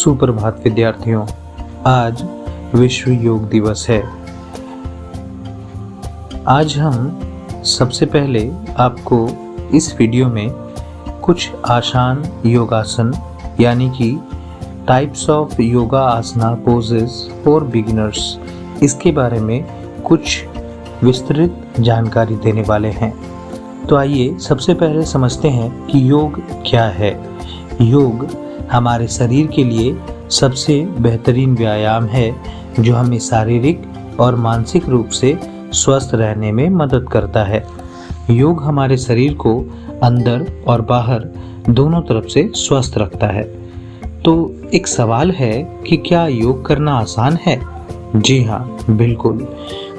सुप्रभात विद्यार्थियों, आज विश्व योग दिवस है। आज हम सबसे पहले आपको इस वीडियो में कुछ आसान योगासन यानी कि types of yoga asana poses for beginners, इसके बारे में कुछ विस्तृत जानकारी देने वाले हैं। तो आइए सबसे पहले समझते हैं कि योग क्या है। योग हमारे शरीर के लिए सबसे बेहतरीन व्यायाम है जो हमें शारीरिक और मानसिक रूप से स्वस्थ रहने में मदद करता है। योग हमारे शरीर को अंदर और बाहर दोनों तरफ से स्वस्थ रखता है। तो एक सवाल है कि क्या योग करना आसान है? जी हाँ, बिल्कुल।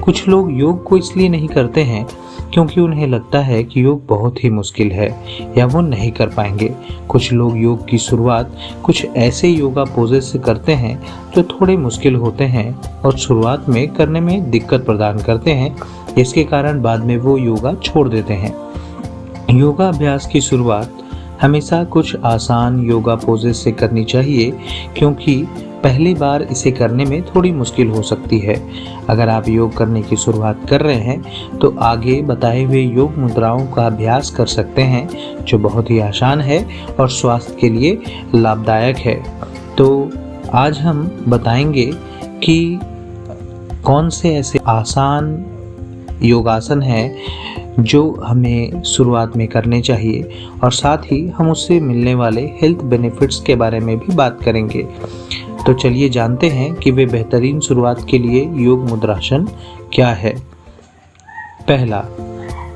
कुछ लोग योग को इसलिए नहीं करते हैं क्योंकि उन्हें लगता है कि योग बहुत ही मुश्किल है या वो नहीं कर पाएंगे। कुछ लोग योग की शुरुआत कुछ ऐसे योगा पोजेस से करते हैं जो थोड़े मुश्किल होते हैं और शुरुआत में करने में दिक्कत प्रदान करते हैं, इसके कारण बाद में वो योगा छोड़ देते हैं। योगा अभ्यास की शुरुआत हमेशा कुछ आसान योगा पोजेस से करनी चाहिए क्योंकि पहली बार इसे करने में थोड़ी मुश्किल हो सकती है। अगर आप योग करने की शुरुआत कर रहे हैं तो आगे बताए हुए योग मुद्राओं का अभ्यास कर सकते हैं जो बहुत ही आसान है और स्वास्थ्य के लिए लाभदायक है। तो आज हम बताएंगे कि कौन से ऐसे आसान योगासन हैं जो हमें शुरुआत में करने चाहिए और साथ ही हम उससे मिलने वाले हेल्थ बेनिफिट्स के बारे में भी बात करेंगे। तो चलिए जानते हैं कि वे बेहतरीन शुरुआत के लिए योग मुद्रासन क्या है। पहला,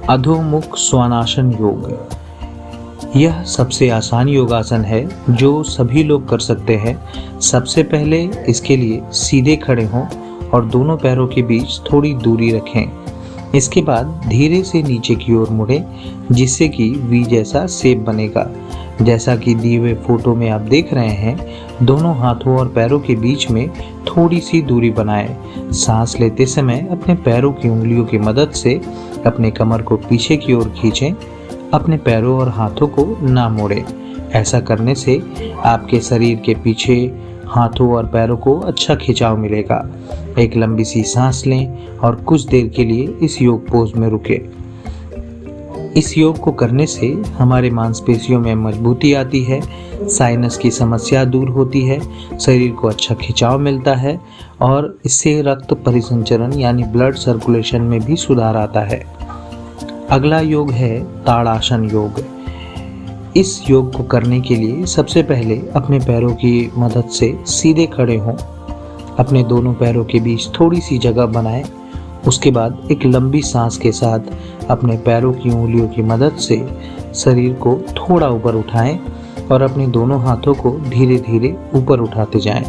अधोमुख श्वानासन योग। यह सबसे आसान योगासन है जो सभी लोग कर सकते हैं। सबसे पहले इसके लिए सीधे खड़े हों और दोनों पैरों के बीच थोड़ी दूरी रखें। इसके बाद धीरे से नीचे की ओर मुड़ें जिससे कि वी जैसा शेप बनेगा। जैसा कि दिए हुए फोटो में आप देख रहे हैं, दोनों हाथों और पैरों के बीच में थोड़ी सी दूरी बनाएं। सांस लेते समय अपने पैरों की उंगलियों की मदद से अपने कमर को पीछे की ओर खींचें। अपने पैरों और हाथों को ना मोड़ें। ऐसा करने से आपके शरीर के पीछे हाथों और पैरों को अच्छा खिंचाव मिलेगा। एक लंबी सी सांस लें और कुछ देर के लिए इस योग पोज में रुकें। इस योग को करने से हमारे मांसपेशियों में मजबूती आती है, साइनस की समस्या दूर होती है, शरीर को अच्छा खिंचाव मिलता है और इससे रक्त परिसंचरण यानी ब्लड सर्कुलेशन में भी सुधार आता है। अगला योग है ताड़ासन योग। इस योग को करने के लिए सबसे पहले अपने पैरों की मदद से सीधे खड़े हों। अपने दोनों पैरों के बीच थोड़ी सी जगह बनाएं। उसके बाद एक लंबी सांस के साथ अपने पैरों की उंगलियों की मदद से शरीर को थोड़ा ऊपर उठाएं और अपने दोनों हाथों को धीरे धीरे ऊपर उठाते जाएं।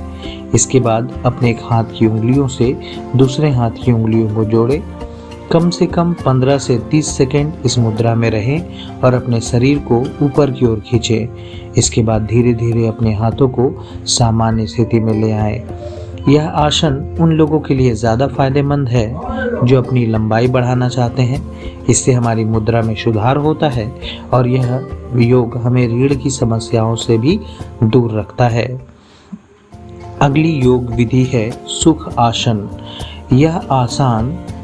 इसके बाद अपने एक हाथ की उंगलियों से दूसरे हाथ की उंगलियों को जोड़ें। कम से कम 15 से 30 सेकंड इस मुद्रा में रहें और अपने शरीर को ऊपर की ओर खींचें। इसके बाद धीरे धीरे अपने हाथों को सामान्य स्थिति में ले आएं। यह आसन उन लोगों के लिए ज़्यादा फायदेमंद है जो अपनी लंबाई बढ़ाना चाहते हैं। इससे हमारी मुद्रा में सुधार होता है और यह योग हमें रीढ़ की समस्याओं से भी दूर रखता है। अगली योग विधि है सुख आसन। यह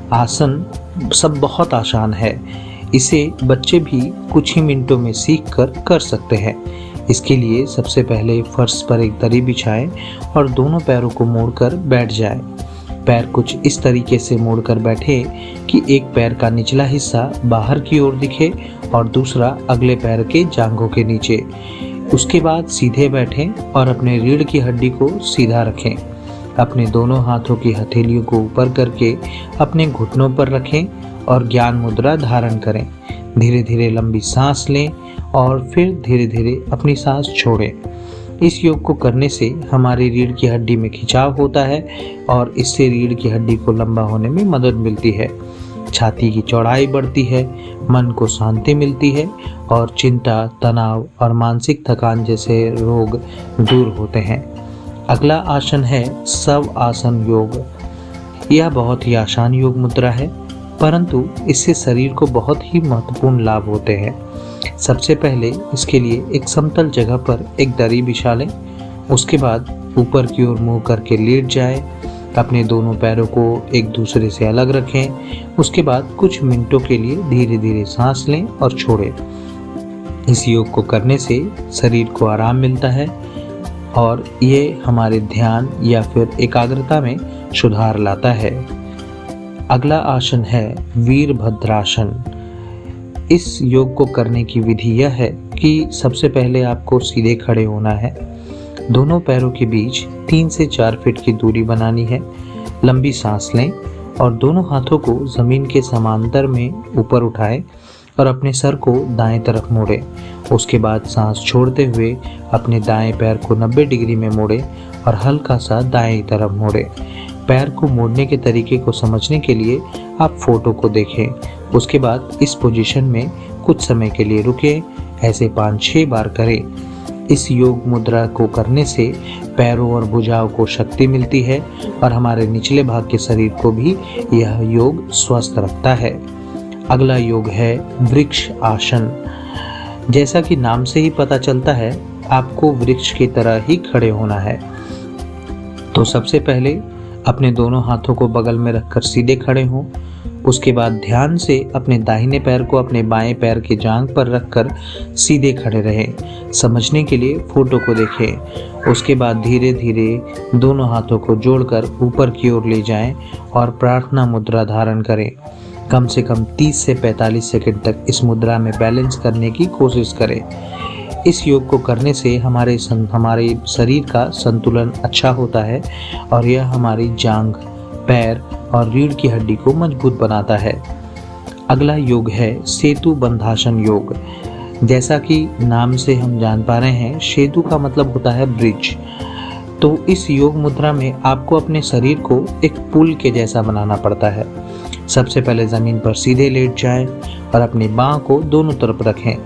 आसन सब बहुत आसान है। इसे बच्चे भी कुछ ही मिनटों में सीख कर सकते हैं। इसके लिए सबसे पहले फर्श पर एक दरी बिछाएं और दोनों पैरों को मोड़कर बैठ जाएं। पैर कुछ इस तरीके से मोड़कर बैठे कि एक पैर का निचला हिस्सा बाहर की ओर दिखे और दूसरा अगले पैर के जांघों के नीचे। उसके बाद सीधे बैठें और अपने रीढ़ की हड्डी को सीधा रखें। अपने दोनों हाथों की हथेलियों को ऊपर करके अपने घुटनों पर रखें और ज्ञान मुद्रा धारण करें। धीरे धीरे लंबी सांस लें और फिर धीरे धीरे अपनी सांस छोड़ें। इस योग को करने से हमारी रीढ़ की हड्डी में खिंचाव होता है और इससे रीढ़ की हड्डी को लंबा होने में मदद मिलती है। छाती की चौड़ाई बढ़ती है, मन को शांति मिलती है और चिंता, तनाव और मानसिक थकान जैसे रोग दूर होते हैं। अगला आसन है शव आसन योग। यह बहुत ही आसान योग मुद्रा है परंतु इससे शरीर को बहुत ही महत्वपूर्ण लाभ होते हैं। सबसे पहले इसके लिए एक समतल जगह पर एक दरी बिछा लें। उसके बाद ऊपर की ओर मुंह करके लेट जाए। अपने दोनों पैरों को एक दूसरे से अलग रखें। उसके बाद कुछ मिनटों के लिए धीरे धीरे सांस लें और छोड़ें। इस योग को करने से शरीर को आराम मिलता है और ये हमारे ध्यान या फिर एकाग्रता में सुधार लाता है। अगला आसन है वीरभद्रासन। इस योग को करने की विधि यह है कि सबसे पहले आपको सीधे खड़े होना है। दोनों पैरों के बीच 3 से 4 फीट की दूरी बनानी है। लंबी सांस लें और दोनों हाथों को जमीन के समांतर में ऊपर उठाएं और अपने सर को दाएं तरफ मोड़ें। उसके बाद सांस छोड़ते हुए अपने दाएं पैर को 90 डिग्री में मोड़ें और हल्का सा दाएं तरफ मोड़ें। पैर को मोड़ने के तरीके को समझने के लिए आप फोटो को देखें। उसके बाद इस पोजीशन में कुछ समय के लिए रुकें। ऐसे 5-6 बार करें। इस योग मुद्रा को करने से पैरों और भुजाओं को शक्ति मिलती है और हमारे निचले भाग के शरीर को भी यह योग स्वस्थ रखता है। अगला योग है वृक्ष आसन। जैसा कि नाम से ही पता चलता है, आपको वृक्ष की तरह ही खड़े होना है। तो सबसे पहले अपने दोनों हाथों को बगल में रखकर सीधे खड़े हों। उसके बाद ध्यान से अपने दाहिने पैर को अपने बाएं पैर की जांघ पर रखकर सीधे खड़े रहें। समझने के लिए फोटो को देखें। उसके बाद धीरे धीरे दोनों हाथों को जोड़कर ऊपर की ओर ले जाएं और प्रार्थना मुद्रा धारण करें। कम से कम 30 से 45 सेकंड तक इस मुद्रा में बैलेंस करने की कोशिश करें। इस योग को करने से हमारे शरीर का संतुलन अच्छा होता है और यह हमारी जांघ, पैर और रीढ़ की हड्डी को मजबूत बनाता है। अगला योग है सेतु बंधासन योग। जैसा कि नाम से हम जान पा रहे हैं, सेतु का मतलब होता है ब्रिज। तो इस योग मुद्रा में आपको अपने शरीर को एक पुल के जैसा बनाना पड़ता है। सबसे पहले जमीन पर सीधे लेट जाएं और अपनी बाह को दोनों तरफ रखें।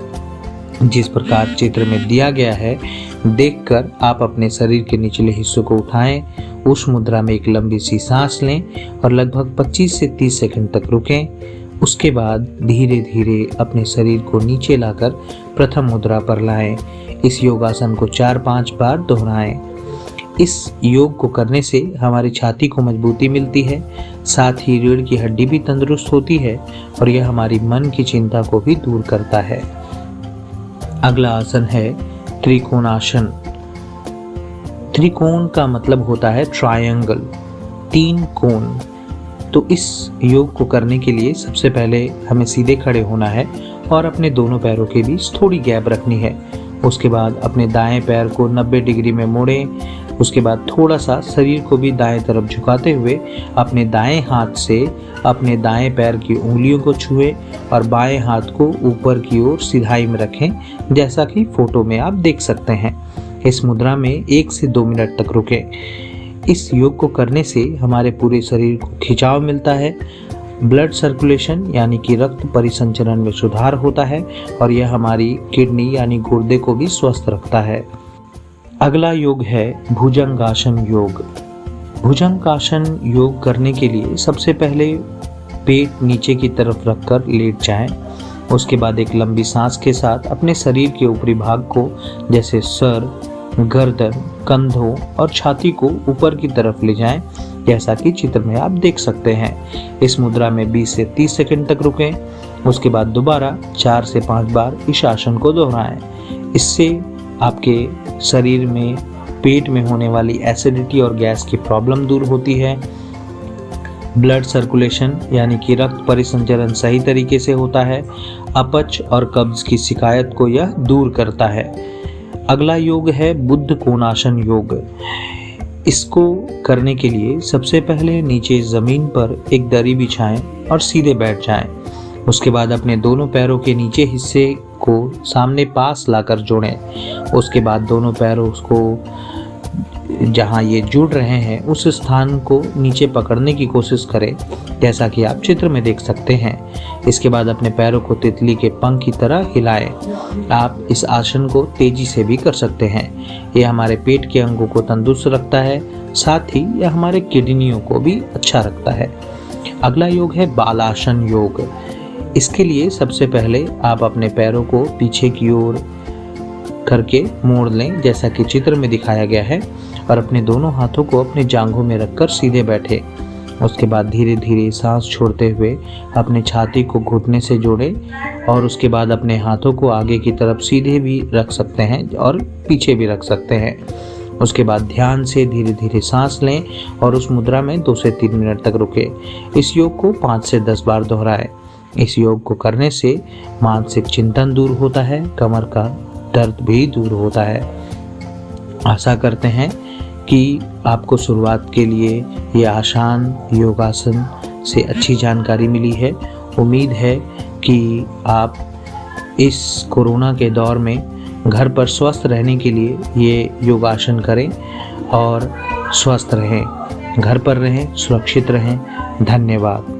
जिस प्रकार चित्र में दिया गया है, देखकर आप अपने शरीर के निचले हिस्सों को उठाएं। उस मुद्रा में एक लंबी सी सांस लें और लगभग 25 से 30 सेकंड तक रुकें। उसके बाद धीरे धीरे अपने शरीर को नीचे लाकर प्रथम मुद्रा पर लाएं। इस योगासन को 4-5 बार दोहराएं। इस योग को करने से हमारी छाती को मजबूती मिलती है, साथ ही रीढ़ की हड्डी भी तंदुरुस्त होती है और यह हमारी मन की चिंता को भी दूर करता है। अगला आसन है त्रिकोणासन। त्रिकोण का मतलब होता है ट्रायंगल, 3 कोण। तो इस योग को करने के लिए सबसे पहले हमें सीधे खड़े होना है और अपने दोनों पैरों के बीच थोड़ी गैप रखनी है। उसके बाद अपने दाएं पैर को 90 डिग्री में मोड़ें। उसके बाद थोड़ा सा शरीर को भी दाएं तरफ झुकाते हुए अपने दाएं हाथ से अपने दाएं पैर की उंगलियों को छुएं और बाएं हाथ को ऊपर की ओर सिधाई में रखें, जैसा कि फोटो में आप देख सकते हैं। इस मुद्रा में 1 से 2 मिनट तक रुकें। इस योग को करने से हमारे पूरे शरीर को खिंचाव मिलता है, ब्लड सर्कुलेशन यानी कि रक्त परिसंचरण में सुधार होता है और यह हमारी किडनी यानी गुर्दे को भी स्वस्थ रखता है। अगला योग है भुजंगासन योग। भुजंगासन योग करने के लिए सबसे पहले पेट नीचे की तरफ रखकर लेट जाएं। उसके बाद एक लंबी सांस के साथ अपने शरीर के ऊपरी भाग को जैसे सर, गर्दन, कंधों और छाती को ऊपर की तरफ ले जाएं, जैसा कि चित्र में आप देख सकते हैं। इस मुद्रा में 20 से 30 सेकंड तक रुकें। उसके बाद दोबारा 4 से 5 बार इस आसन को दोहराएं। इससे आपके शरीर में पेट में होने वाली एसिडिटी और गैस की प्रॉब्लम दूर होती है। ब्लड सर्कुलेशन यानी कि रक्त परिसंचरण सही तरीके से होता है। अपच और कब्ज की शिकायत को यह दूर करता है। अगला योग है बुद्ध कोणासन योग। इसको करने के लिए सबसे पहले नीचे जमीन पर एक दरी बिछाएं और सीधे बैठ जाएं। उसके बाद अपने दोनों पैरों के नीचे हिस्से को सामने पास लाकर जोड़ें। उसके बाद दोनों पैरों को जहां ये जुड़ रहे हैं उस स्थान को नीचे पकड़ने की कोशिश करें, जैसा कि आप चित्र में देख सकते हैं। इसके बाद अपने पैरों को तितली के पंख की तरह हिलाएं। आप इस आसन को तेजी से भी कर सकते हैं। यह हमारे पेट के अंगों को तंदुरुस्त रखता है, साथ ही यह हमारे किडनियों को भी अच्छा रखता है। अगला योग है बालासन योग। इसके लिए सबसे पहले आप अपने पैरों को पीछे की ओर करके मोड़ लें जैसा कि चित्र में दिखाया गया है, और अपने दोनों हाथों को अपने जांघों में रखकर सीधे बैठे। उसके बाद धीरे धीरे सांस छोड़ते हुए अपने छाती को घुटने से जोड़ें और उसके बाद अपने हाथों को आगे की तरफ सीधे भी रख सकते हैं और पीछे भी रख सकते हैं। उसके बाद ध्यान से धीरे धीरे सांस लें और उस मुद्रा में 2 से 3 मिनट तक रुकें। इस योग को 5 से 10 बार दोहराएं। इस योग को करने से मानसिक चिंतन दूर होता है, कमर का दर्द भी दूर होता है। आशा करते हैं कि आपको शुरुआत के लिए ये आसान योगासन से अच्छी जानकारी मिली है। उम्मीद है कि आप इस कोरोना के दौर में घर पर स्वस्थ रहने के लिए ये योगासन करें और स्वस्थ रहें, घर पर रहें, सुरक्षित रहें। धन्यवाद।